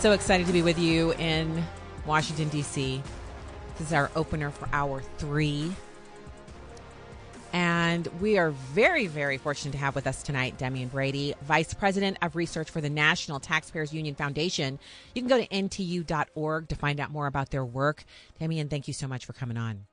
So excited to be with you in Washington, D.C. This is our opener for hour 3. And we are very, very fortunate to have with us tonight Demian Brady, Vice President of Research for the National Taxpayers Union Foundation. You can go to NTU.org to find out more about their work. Demian, thank you so much for coming on.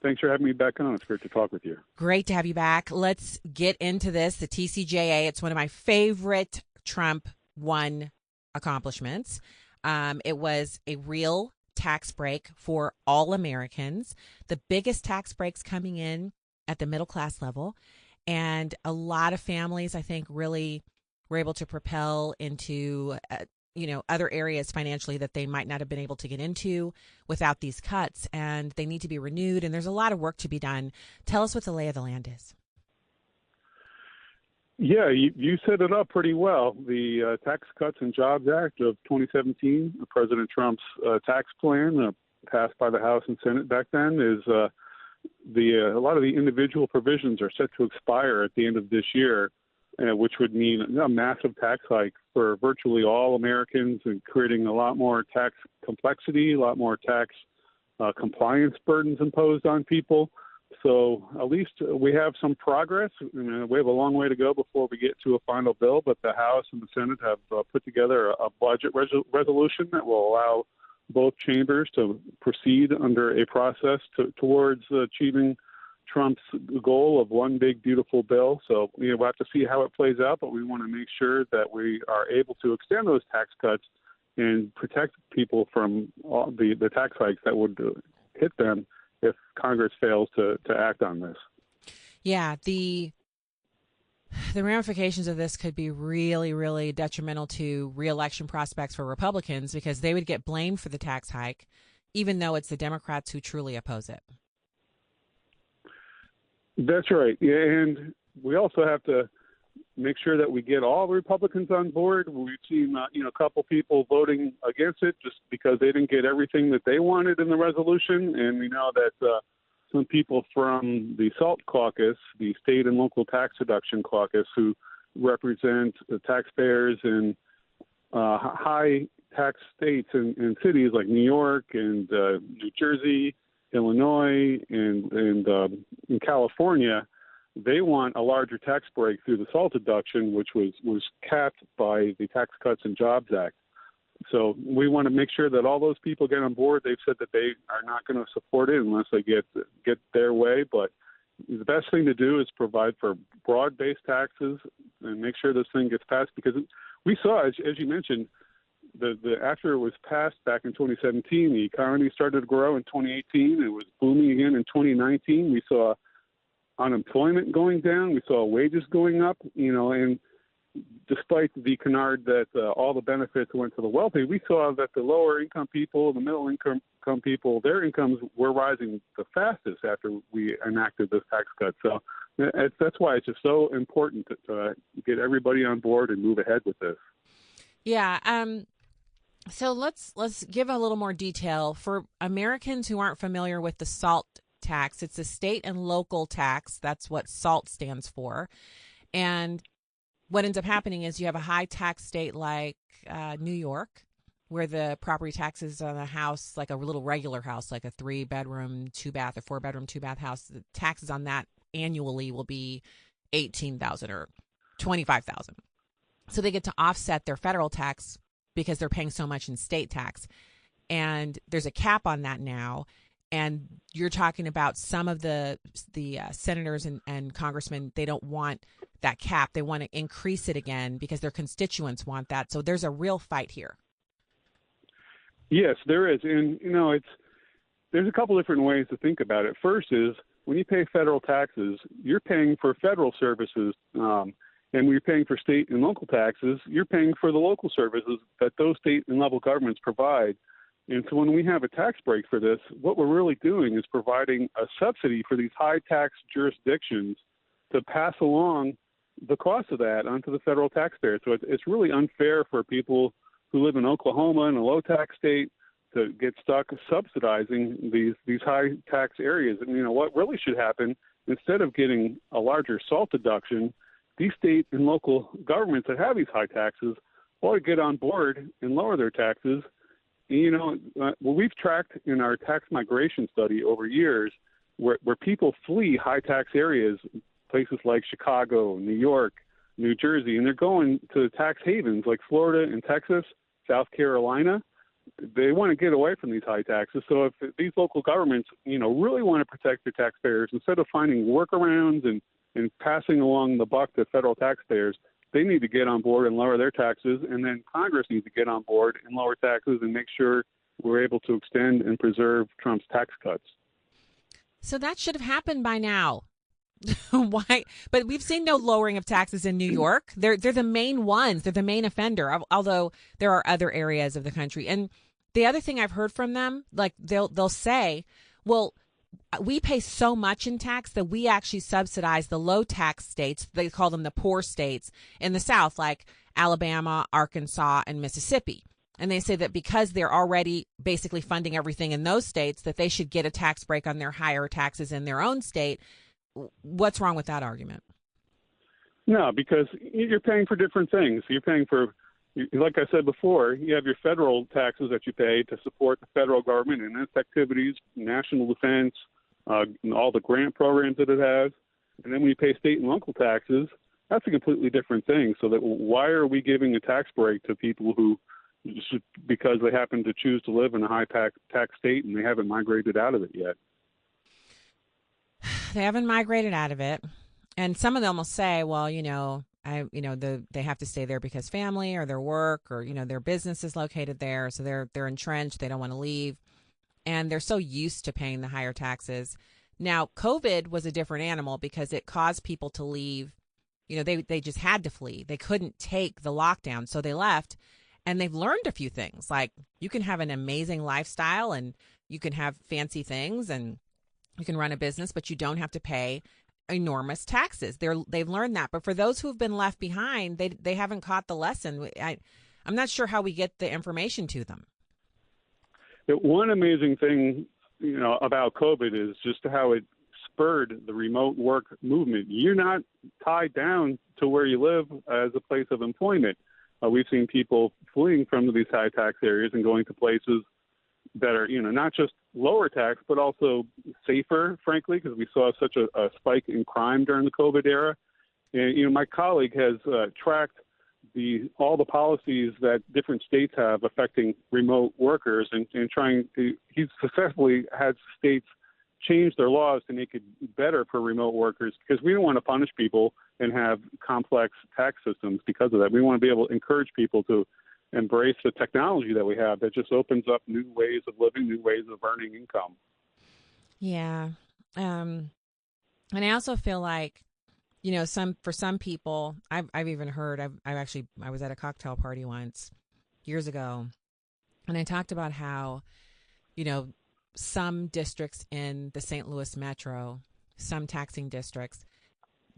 Thanks for having me back on. It's great to talk with you. Great to have you back. Let's get into this. The TCJA, it's one of my favorite Trump 1 accomplishments. It was a real tax break for all Americans, the biggest tax breaks coming in at the middle class level. And a lot of families, I think, really were able to propel into, other areas financially that they might not have been able to get into without these cuts. And they need to be renewed. And there's a lot of work to be done. Tell us what the lay of the land is. Yeah, you set it up pretty well. The Tax Cuts and Jobs Act of 2017, President Trump's tax plan, passed by the House and Senate back then, is a lot of the individual provisions are set to expire at the end of this year, which would mean a massive tax hike for virtually all Americans and creating a lot more tax complexity, a lot more tax compliance burdens imposed on people. So at least we have some progress. We have a long way to go before we get to a final bill, but the House and the Senate have put together a budget resolution that will allow both chambers to proceed under a process towards achieving Trump's goal of one big, beautiful bill. So we'll have to see how it plays out, but we want to make sure that we are able to extend those tax cuts and protect people from all the tax hikes that would hit them if Congress fails to act on this. Yeah, the ramifications of this could be really, really detrimental to reelection prospects for Republicans because they would get blamed for the tax hike, even though it's the Democrats who truly oppose it. That's right. Yeah, and we also have to make sure that we get all the Republicans on board. We've seen, a couple people voting against it just because they didn't get everything that they wanted in the resolution. And we know that some people from the SALT caucus, the state and local tax deduction caucus, who represent the taxpayers in high tax states and cities like New York and New Jersey, Illinois, and in California, they want a larger tax break through the SALT deduction, which was capped by the Tax Cuts and Jobs Act. So we want to make sure that all those people get on board. They've said that they are not going to support it unless they get their way. But the best thing to do is provide for broad-based taxes and make sure this thing gets passed, because we saw, as you mentioned, after it was passed back in 2017, the economy started to grow in 2018. It was booming again in 2019. We saw unemployment going down. We saw wages going up, and despite the canard that all the benefits went to the wealthy, we saw that the lower income people, the middle income people, their incomes were rising the fastest after we enacted this tax cut. So that's why it's just so important to get everybody on board and move ahead with this. Yeah. So let's give a little more detail for Americans who aren't familiar with the SALT tax. It's a state and local tax. That's what SALT stands for. And what ends up happening is you have a high tax state like New York, where the property taxes on a house, like a little regular house, like a 3-bedroom, 2-bath, or 4-bedroom, 2-bath house, the taxes on that annually will be $18,000 or $25,000. So they get to offset their federal tax because they're paying so much in state tax. And there's a cap on that now. And you're talking about some of the senators and congressmen, they don't want that cap. They want to increase it again because their constituents want that. So there's a real fight here. Yes, there is. And, there's a couple different ways to think about it. First is when you pay federal taxes, you're paying for federal services. And when you're paying for state and local taxes, you're paying for the local services that those state and local governments provide. And so when we have a tax break for this, what we're really doing is providing a subsidy for these high tax jurisdictions to pass along the cost of that onto the federal taxpayer. So it's really unfair for people who live in Oklahoma in a low tax state to get stuck subsidizing these high tax areas. And, what really should happen, instead of getting a larger SALT deduction, these state and local governments that have these high taxes ought to get on board and lower their taxes. Well, we've tracked in our tax migration study over years where people flee high tax areas, places like Chicago, New York, New Jersey, and they're going to tax havens like Florida and Texas, South Carolina. They want to get away from these high taxes. So if these local governments, really want to protect their taxpayers, instead of finding workarounds and passing along the buck to federal taxpayers, they need to get on board and lower their taxes, and then Congress needs to get on board and lower taxes and make sure we're able to extend and preserve Trump's tax cuts. So that should have happened by now. Why? But we've seen no lowering of taxes in New York. They're the main ones. They're the main offender, although there are other areas of the country. And the other thing I've heard from them, like they'll say, well, we pay so much in tax that we actually subsidize the low tax states. They call them the poor states in the South, like Alabama, Arkansas, and Mississippi. And they say that because they're already basically funding everything in those states, that they should get a tax break on their higher taxes in their own state. What's wrong with that argument? No, because you're paying for different things. You're paying for, like I said before, you have your federal taxes that you pay to support the federal government and its activities, national defense, and all the grant programs that it has. And then when you pay state and local taxes, that's a completely different thing. So that why are we giving a tax break to people who, because they happen to choose to live in a high tax state and they haven't migrated out of it yet? They haven't migrated out of it. And some of them will say, well, they have to stay there because family or their work or, their business is located there. So they're entrenched. They don't want to leave. And they're so used to paying the higher taxes. Now, COVID was a different animal because it caused people to leave. They just had to flee. They couldn't take the lockdown. So they left. And they've learned a few things, like you can have an amazing lifestyle and you can have fancy things and you can run a business, but you don't have to pay enormous taxes. They've learned that. But for those who have been left behind, they haven't caught the lesson. I'm not sure how we get the information to them. One amazing thing, about COVID is just how it spurred the remote work movement. You're not tied down to where you live as a place of employment. We've seen people fleeing from these high tax areas and going to places that are, not just lower tax, but also safer, frankly, because we saw such a spike in crime during the COVID era. And, my colleague has tracked all the policies that different states have affecting remote workers and he's successfully had states change their laws to make it better for remote workers, because we don't want to punish people and have complex tax systems because of that. We want to be able to encourage people to embrace the technology that we have that just opens up new ways of living, new ways of earning income. Yeah. And I also feel like, for some people, I've even heard, I was at a cocktail party once years ago, and I talked about how, some districts in the St. Louis metro, some taxing districts,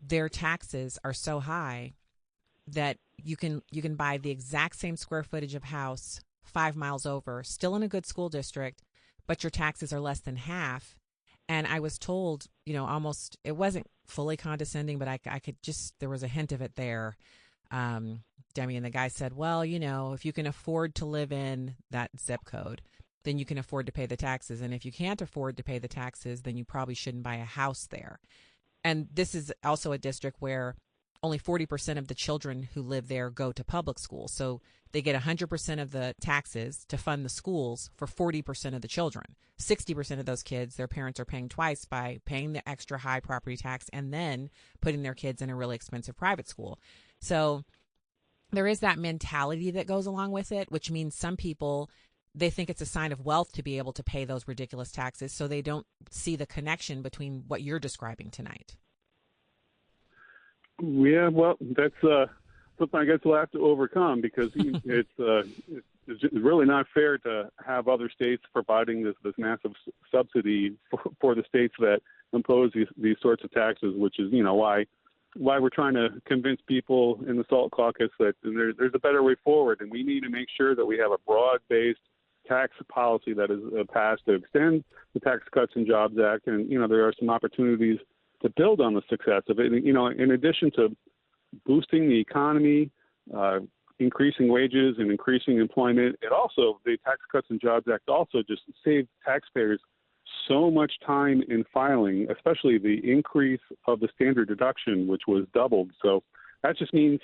their taxes are so high that you can buy the exact same square footage of house 5 miles over, still in a good school district, but your taxes are less than half. And I was told, almost, it wasn't fully condescending, but I could just, there was a hint of it there. Demian, the guy said, well, if you can afford to live in that zip code, then you can afford to pay the taxes. And if you can't afford to pay the taxes, then you probably shouldn't buy a house there. And this is also a district where only 40% of the children who live there go to public school. So they get 100% of the taxes to fund the schools for 40% of the children. 60% of those kids, their parents are paying twice by paying the extra high property tax and then putting their kids in a really expensive private school. So there is that mentality that goes along with it, which means some people, they think it's a sign of wealth to be able to pay those ridiculous taxes, so they don't see the connection between what you're describing tonight. Yeah, well, that's something I guess we'll have to overcome, because it's really not fair to have other states providing this massive subsidy for the states that impose these sorts of taxes, which is, why we're trying to convince people in the SALT caucus that there's a better way forward, and we need to make sure that we have a broad-based tax policy that is passed to extend the Tax Cuts and Jobs Act. And, there are some opportunities to build on the success of it. And, in addition to boosting the economy, increasing wages and increasing employment. It also, the Tax Cuts and Jobs Act also just saved taxpayers so much time in filing, especially the increase of the standard deduction, which was doubled. So that just means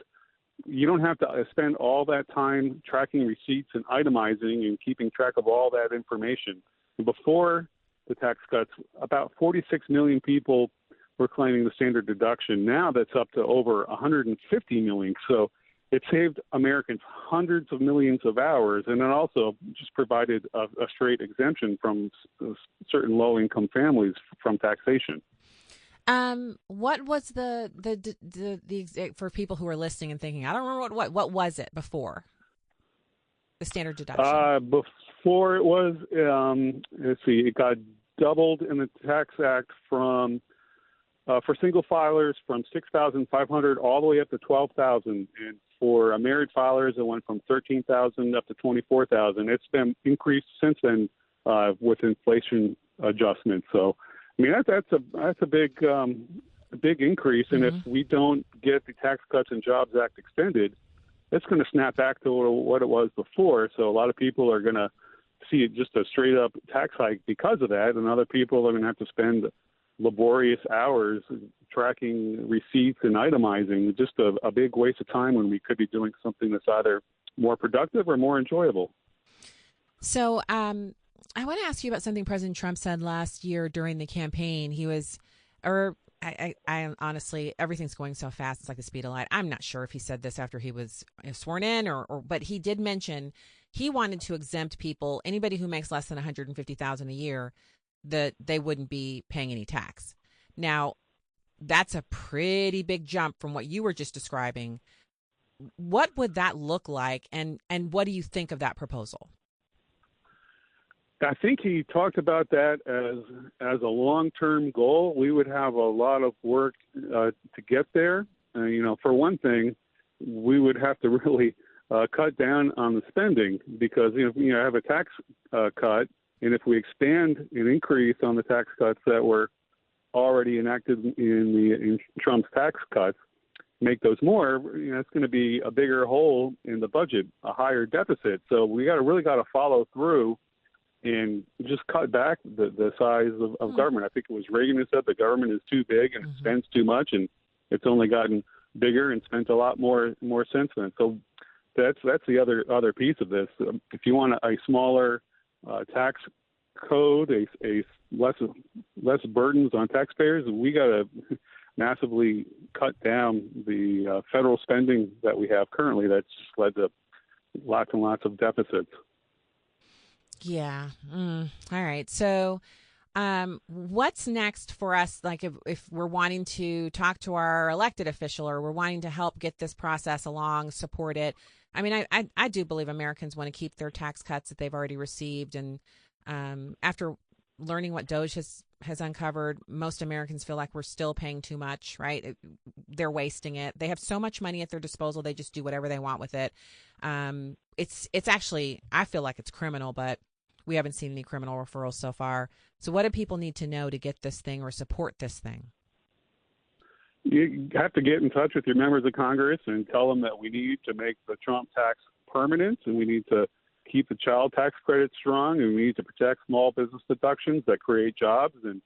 you don't have to spend all that time tracking receipts and itemizing and keeping track of all that information. Before the tax cuts, about 46 million people were claiming the standard deduction. Now that's up to over 150 million. So it saved Americans hundreds of millions of hours, and it also just provided a straight exemption from certain low-income families from taxation. What was the for people who are listening and thinking, I don't remember what was it before the standard deduction? Before it was, it got doubled in the Tax Act from for single filers from $6,500 all the way up to $12,000, and for married filers it went from $13,000 up to $24,000. It's been increased since then with inflation adjustments. So, I mean that's a big increase, and if we don't get the Tax Cuts and Jobs Act extended, it's going to snap back to what it was before. So a lot of people are going to see just a straight up tax hike because of that, and other people are going to have to spend laborious hours tracking receipts and itemizing. Just a big waste of time when we could be doing something that's either more productive or more enjoyable. So I want to ask you about something President Trump said last year during the campaign. He was, I honestly, everything's going so fast. It's like the speed of light. I'm not sure if he said this after he was sworn in but he did mention he wanted to exempt people, anybody who makes less than $150,000 a year, that they wouldn't be paying any tax. Now, that's a pretty big jump from what you were just describing. What would that look like, and what do you think of that proposal? I think he talked about that as a long-term goal. We would have a lot of work to get there. For one thing, we would have to really cut down on the spending because you have a tax cut, and if we expand and increase on the tax cuts that were already enacted in Trump's tax cuts, make those more, it's going to be a bigger hole in the budget, a higher deficit. So we really got to follow through and just cut back the size of government. I think it was Reagan who said the government is too big and it spends too much, and it's only gotten bigger and spent a lot more since then. So that's the other piece of this. If you want a smaller tax code, a less burdens on taxpayers, we got to massively cut down the federal spending that we have currently. That's just led to lots and lots of deficits. Yeah. All right. So what's next for us? Like if we're wanting to talk to our elected official or we're wanting to help get this process along, support it. I mean, I do believe Americans want to keep their tax cuts that they've already received. And after learning what DOJ has uncovered, most Americans feel like we're still paying too much, right? They're wasting it. They have so much money at their disposal. They just do whatever they want with it. It's actually, I feel like it's criminal, but we haven't seen any criminal referrals so far. So what do people need to know to get this thing or support this thing? You have to get in touch with your members of Congress and tell them that we need to make the Trump tax permanent, and we need to keep the child tax credit strong, and we need to protect small business deductions that create jobs, and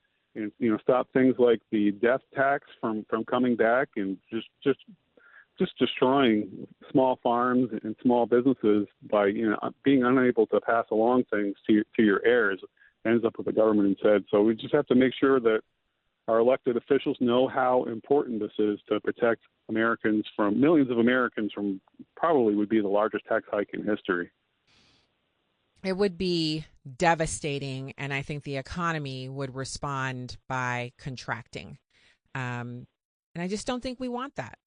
stop things like the death tax from coming back, and just destroying small farms and small businesses by being unable to pass along things to your heirs. Ends up with the government instead. So we just have to make sure that our elected officials know how important this is to protect millions of Americans from probably would be the largest tax hike in history. It would be devastating, and I think the economy would respond by contracting. And I just don't think we want that.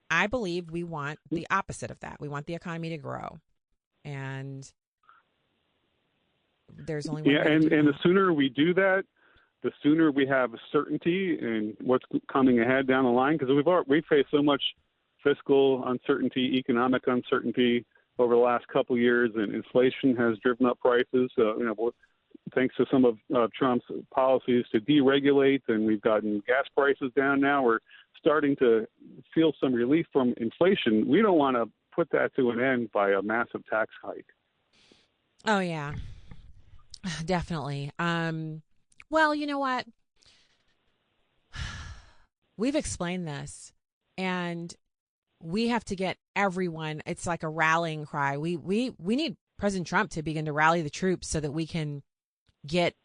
I believe we want the opposite of that. We want the economy to grow. And there's only one way to do that. The sooner we do that, the sooner we have certainty in what's coming ahead down the line, because we've faced so much fiscal uncertainty, economic uncertainty over the last couple of years, and inflation has driven up prices. Thanks to some of Trump's policies to deregulate, and we've gotten gas prices down now. We're starting to feel some relief from inflation. We don't want to put that to an end by a massive tax hike. Oh, yeah, definitely. Well, you know what? We've explained this, and we have to get everyone. It's like a rallying cry. We need President Trump to begin to rally the troops so that we can get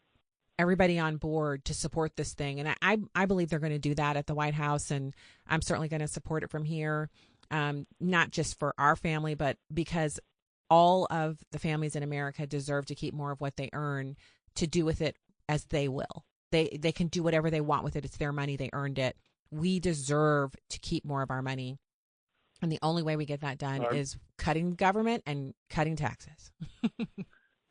everybody on board to support this thing. And I believe they're going to do that at the White House, and I'm certainly going to support it from here, not just for our family, but because all of the families in America deserve to keep more of what they earn to do with it as they will. They can do whatever they want with it. It's their money. They earned it. We deserve to keep more of our money. And the only way we get that done is cutting government and cutting taxes.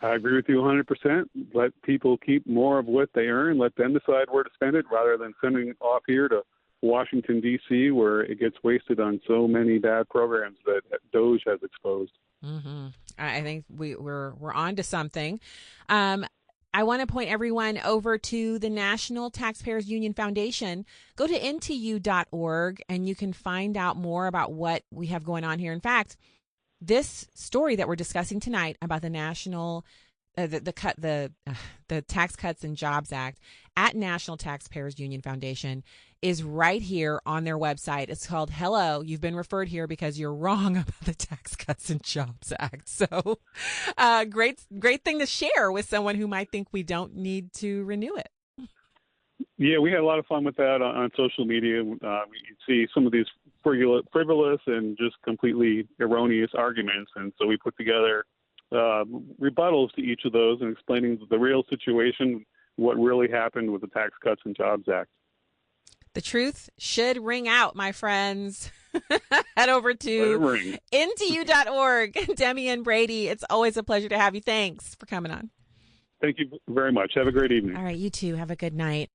I agree with you 100%. Let people keep more of what they earn. Let them decide where to spend it rather than sending it off here to Washington, D.C., where it gets wasted on so many bad programs that DOJ has exposed. Mm-hmm. I think we're on to something. I want to point everyone over to the National Taxpayers Union Foundation. Go to NTU.org and you can find out more about what we have going on here. In fact, this story that we're discussing tonight about the national, the Tax Cuts and Jobs Act at National Taxpayers Union Foundation is right here on their website. It's called "Hello, You've Been Referred Here Because You're Wrong About the Tax Cuts and Jobs Act." So, great thing to share with someone who might think we don't need to renew it. Yeah, we had a lot of fun with that on social media. You see some of these frivolous and just completely erroneous arguments, and so we put together rebuttals to each of those and explaining the real situation, what really happened with the Tax Cuts and Jobs Act. The truth should ring out, my friends. Head over to NTU.org. Demian Brady, it's always a pleasure to have you. Thanks for coming on. Thank you very much. Have a great evening. All right, you too. Have a good night.